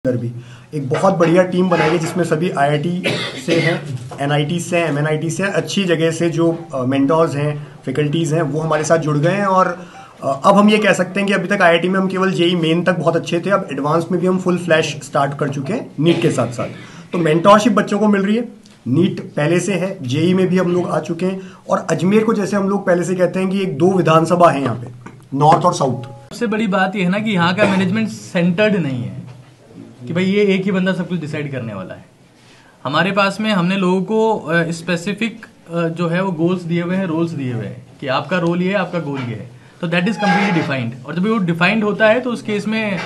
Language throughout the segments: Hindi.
अंदर भी एक बहुत बढ़िया टीम बनाई है जिसमें सभी आईआईटी से हैं, एनआईटी से हैं, एमएनआईटी से अच्छी जगह से जो मेंटर्स हैं, फैकल्टीज़ हैं, वो हमारे साथ जुड़ गए हैं। और अब हम ये कह सकते हैं कि अभी तक आईआईटी में हम केवल जेई मेन तक बहुत अच्छे थे, अब एडवांस में भी हम फुल फ्लैश स्टार्ट कर चुके हैं नीट के साथ साथ। तो मेंटरशिप बच्चों को मिल रही है, नीट पहले से है, जेई में भी हम लोग आ चुके हैं। और अजमेर को जैसे हम लोग पहले से कहते हैं कि एक दो विधानसभा है यहाँ पे, नॉर्थ और साउथ। सबसे बड़ी बात यह है ना कि यहाँ का मैनेजमेंट सेंटर्ड नहीं है कि भाई ये एक ही बंदा सब कुछ डिसाइड करने वाला है। हमारे पास में हमने लोगों को स्पेसिफिक जो है वो गोल्स दिए हुए हैं, रोल्स दिए हुए हैं कि आपका रोल ये है, आपका गोल ये है। तो दैट इज कम्प्लीटली डिफाइंड। और जब वो डिफाइंड होता है तो उस केस में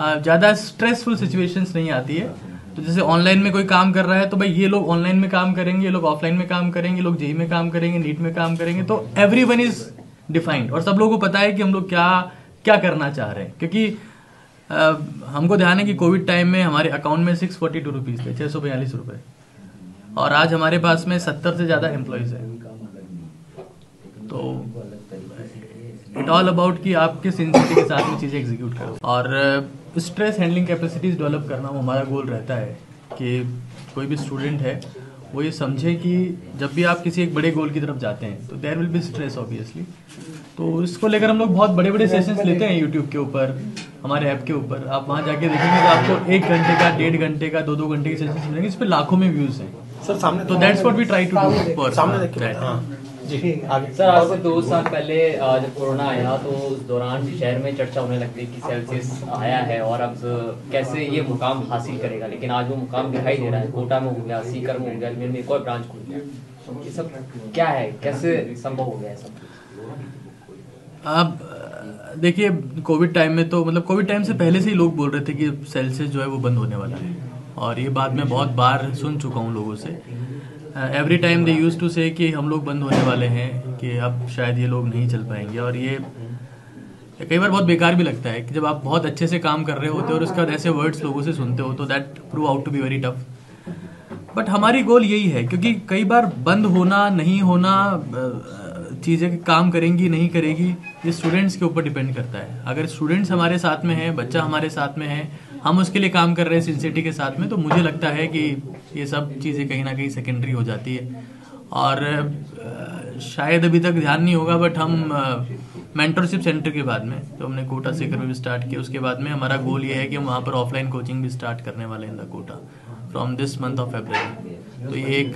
ज़्यादा स्ट्रेसफुल सिचुएशंस नहीं आती है। तो जैसे ऑनलाइन में कोई काम कर रहा है तो भाई ये लोग ऑनलाइन में काम करेंगे, ये लोग ऑफलाइन में काम करेंगे, ये लोग जेई में काम करेंगे, नीट में काम करेंगे। तो एवरीवन इज डिफाइंड और सब लोगों को पता है कि हम लोग क्या करना चाह रहे हैं। क्योंकि हमको ध्यान है कि कोविड टाइम में हमारे अकाउंट में 642 रुपीज़ थे, 642 रुपये, और आज हमारे पास में 70 से ज़्यादा एम्प्लॉयज़ हैं। तो इट ऑल अबाउट कि आप किस इंसिटी के साथ में चीज़ें एग्जीक्यूट करो और स्ट्रेस हैंडलिंग कैपेसिटीज़ डेवलप करना, वो हमारा गोल रहता है कि कोई भी स्टूडेंट है वो ये समझे कि जब भी आप किसी एक बड़े गोल की तरफ जाते हैं तो there will be stress obviously. तो इसको लेकर हम लोग बहुत बड़े बड़े सेशंस लेते हैं यूट्यूब के ऊपर, हमारे ऐप के ऊपर। आप वहाँ जाके देखेंगे तो आपको 1 घंटे का, 1.5 घंटे का, 2 घंटे के सेशंस मिलेंगे। इस पर लाखों में व्यूज हैं सर सामने। तो that's what we try to do for सामने। जी आगे सर, आज से 2 साल पहले जब कोरोना आया तो उस दौरान शहर में चर्चा होने लगती कि सेल्सियस आया है और अब कैसे ये मुकाम हासिल करेगा, लेकिन आज वो मुकाम दिखाई दे रहा है। कोटा में हो गया, सीकर में हो गया, अजमेर में एक और ब्रांच खुल गया। ये सब क्या है, कैसे संभव हो गया है सब? अब देखिए, कोविड टाइम में तो मतलब कोविड टाइम से पहले से ही लोग बोल रहे थे कि सेल्सियस जो है वो बंद होने वाला है, और ये बात मैं बहुत बार सुन चुका हूँ लोगों से। Every time they use to say कि हम लोग बंद होने वाले हैं, कि अब शायद ये लोग नहीं चल पाएंगे। और ये कई बार बहुत बेकार भी लगता है कि जब आप बहुत अच्छे से काम कर रहे होते हो और उसके बाद ऐसे वर्ड्स लोगों से सुनते हो तो that prove out to be very tough. But हमारी गोल यही है, क्योंकि कई बार बंद होना नहीं होना, चीज़ें काम करेंगी नहीं करेगी, ये स्टूडेंट्स के ऊपर डिपेंड करता है। अगर स्टूडेंट्स हमारे साथ में है, बच्चा हमारे साथ में है, हम उसके लिए काम कर रहे हैं सिंसियरिटी के साथ में, तो मुझे लगता है कि ये सब चीज़ें कहीं ना कहीं सेकेंडरी हो जाती है। और शायद अभी तक ध्यान नहीं होगा, बट हम मेंटरशिप सेंटर के बाद में तो हमने कोटा सीकर में भी स्टार्ट किया, उसके बाद में हमारा गोल ये है कि हम वहाँ पर ऑफलाइन कोचिंग भी स्टार्ट करने वाले हैं in the Kota from this month of February. तो ये एक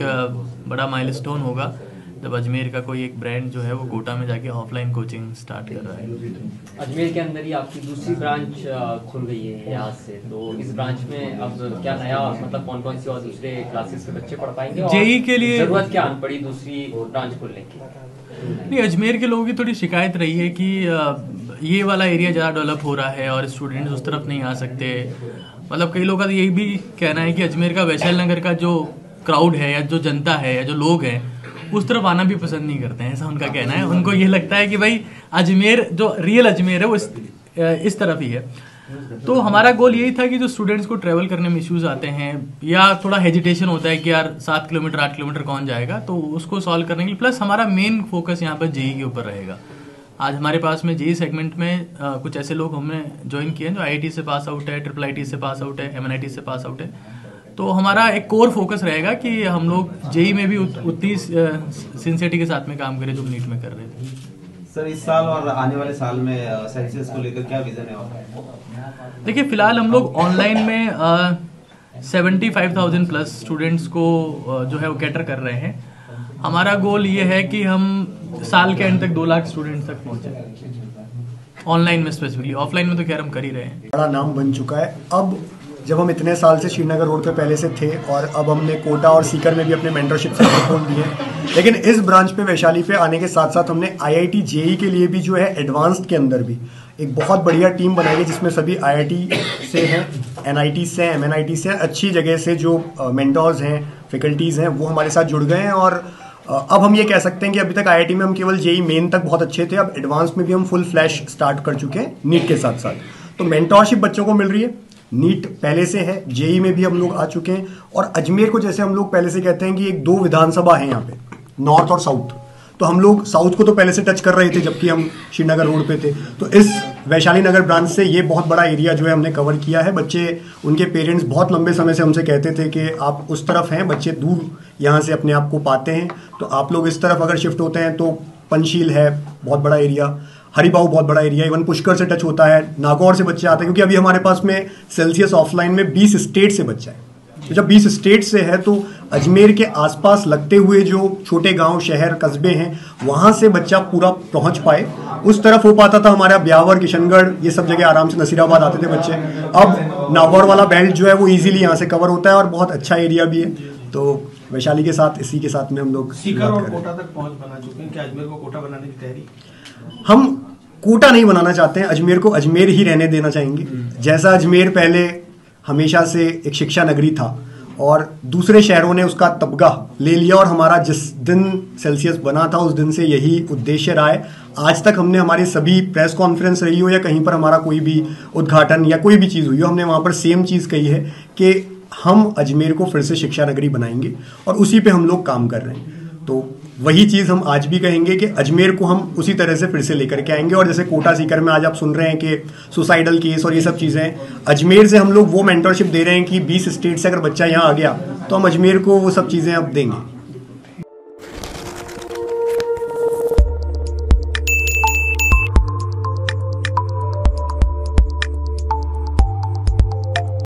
बड़ा माइलस्टोन होगा जब अजमेर का कोई एक ब्रांड जो है वो कोटा में जाके ऑफलाइन कोचिंग स्टार्ट कर रहा है। अजमेर के अंदर ही आपकी दूसरी ब्रांच खुल गई है आज से, तो इस ब्रांच में अब क्या नया, मतलब कौन कौन सी और दूसरे क्लासेस के बच्चे पढ़ पाएंगे? जेई के लिए जरूरत क्या पड़ी दूसरी ब्रांच खोलने की? नहीं, अजमेर के लोगों की थोड़ी शिकायत रही है कि ये वाला एरिया ज़्यादा डेवलप हो रहा है और स्टूडेंट्स उस तरफ नहीं आ सकते। मतलब कई लोगों का यही भी कहना है कि अजमेर का वैशाली नगर का जो क्राउड है या जो जनता है या जो लोग हैं उस तरफ आना भी पसंद नहीं करते हैं, ऐसा उनका कहना है। उनको ये लगता है कि भाई अजमेर, जो रियल अजमेर है वो इस तरफ ही है। तो हमारा गोल यही था कि जो स्टूडेंट्स को ट्रैवल करने में इश्यूज आते हैं या थोड़ा हेजिटेशन होता है कि यार 7 किलोमीटर 8 किलोमीटर कौन जाएगा, तो उसको सॉल्व करने के लिए प्लस हमारा मेन फोकस यहाँ पर जेई के ऊपर रहेगा। आज हमारे पास में जेई सेगमेंट में कुछ ऐसे लोग हमने ज्वाइन किए हैं जो IIT से पास आउट है, IIIT से पास आउट है, MNIT से पास आउट है। तो हमारा एक कोर फोकस रहेगा कि हम लोग जेई में भी उतनी सिंसियरिटी के साथ में काम करें जो नीट में कर रहे थे। सर इस साल और आने वाले साल में सेल्सियस को लेकर क्या विजन है? देखिए, फिलहाल हम लोग ऑनलाइन में 75,000 प्लस स्टूडेंट्स को जो है वो कैटर कर रहे हैं। हमारा गोल ये है कि हम साल के एंड तक 2 लाख स्टूडेंट्स तक पहुंचे ऑनलाइन में स्पेसिफिकली। ऑफलाइन में तो खैर हम कर ही रहे हैं। बड़ा नाम बन चुका है। अब जब हम इतने साल से श्रीनगर रोड पे पहले से थे और अब हमने कोटा और सीकर में भी अपने मेंटरशिप सेंटर खोल दिए, लेकिन इस ब्रांच पे वैशाली पे आने के साथ साथ हमने आईआईटी जेई के लिए भी जो है एडवांस्ड के अंदर भी एक बहुत बढ़िया टीम बनाई है जिसमें सभी आईआईटी से हैं, एनआईटी से हैं, एमएनआईटी से अच्छी जगह से जो मेंटर्स हैं, फैकल्टीज़ हैं, वो हमारे साथ जुड़ गए हैं। और अब हम ये कह सकते हैं कि अभी तक आईआईटी में हम केवल जेई मेन तक बहुत अच्छे थे, अब एडवांस में भी हम फुल फ्लैश स्टार्ट कर चुके हैं नीट के साथ साथ। तो मेंटरशिप बच्चों को मिल रही है, नीट पहले से है, जेई में भी हम लोग आ चुके हैं। और अजमेर को जैसे हम लोग पहले से कहते हैं कि एक दो विधानसभा है यहाँ पे, नॉर्थ और साउथ। तो हम लोग साउथ को तो पहले से टच कर रहे थे जबकि हम श्रीनगर रोड पे थे। तो इस वैशाली नगर ब्रांच से ये बहुत बड़ा एरिया जो है हमने कवर किया है। बच्चे, उनके पेरेंट्स बहुत लंबे समय से हमसे कहते थे कि आप उस तरफ हैं, बच्चे दूर यहाँ से अपने आप को पाते हैं, तो आप लोग इस तरफ अगर शिफ्ट होते हैं तो पंचशील है बहुत बड़ा एरिया, हरिबाऊ बहुत बड़ा एरिया, इवन पुष्कर से टच होता है, नागौर से बच्चे आते हैं, क्योंकि अभी हमारे पास में सेल्सियस ऑफलाइन में 20 स्टेट से बच्चा है। तो जब 20 स्टेट से है तो अजमेर के आसपास लगते हुए जो छोटे गांव, शहर, कस्बे हैं, वहां से बच्चा पूरा पहुंच पाए। उस तरफ हो पाता था हमारा ब्यावर, किशनगढ़, ये सब जगह आराम से, नसीराबाद आते थे बच्चे। अब नागौर वाला बेल्ट जो है वो इजीली यहाँ से कवर होता है और बहुत अच्छा एरिया भी है। तो वैशाली के साथ, इसी के साथ में हम लोग सीकर और कोटा तक पहुंच बना चुके हैं। क्या अजमेर को कोटा बनाने की तैयारी? हम कोटा नहीं बनाना चाहते हैं, अजमेर को अजमेर ही रहने देना चाहेंगे। जैसा अजमेर पहले हमेशा से एक शिक्षा नगरी था और दूसरे शहरों ने उसका तबगा ले लिया और हमारा जिस दिन सेल्सियस बना था उस दिन से यही उद्देश्य रहा है। आज तक हमने हमारी सभी प्रेस कॉन्फ्रेंस रही हो या कहीं पर हमारा कोई भी उद्घाटन या कोई भी चीज़ हुई हो, हमने वहाँ पर सेम चीज़ कही है कि हम अजमेर को फिर से शिक्षा नगरी बनाएंगे और उसी पे हम लोग काम कर रहे हैं। तो वही चीज़ हम आज भी कहेंगे कि अजमेर को हम उसी तरह से फिर से लेकर के आएंगे। और जैसे कोटा सीकर में आज आप सुन रहे हैं कि सुसाइडल केस और ये सब चीज़ें, अजमेर से हम लोग वो मेंटरशिप दे रहे हैं कि 20 स्टेट से अगर बच्चा यहाँ आ गया तो हम अजमेर को वो सब चीज़ें अब देंगे।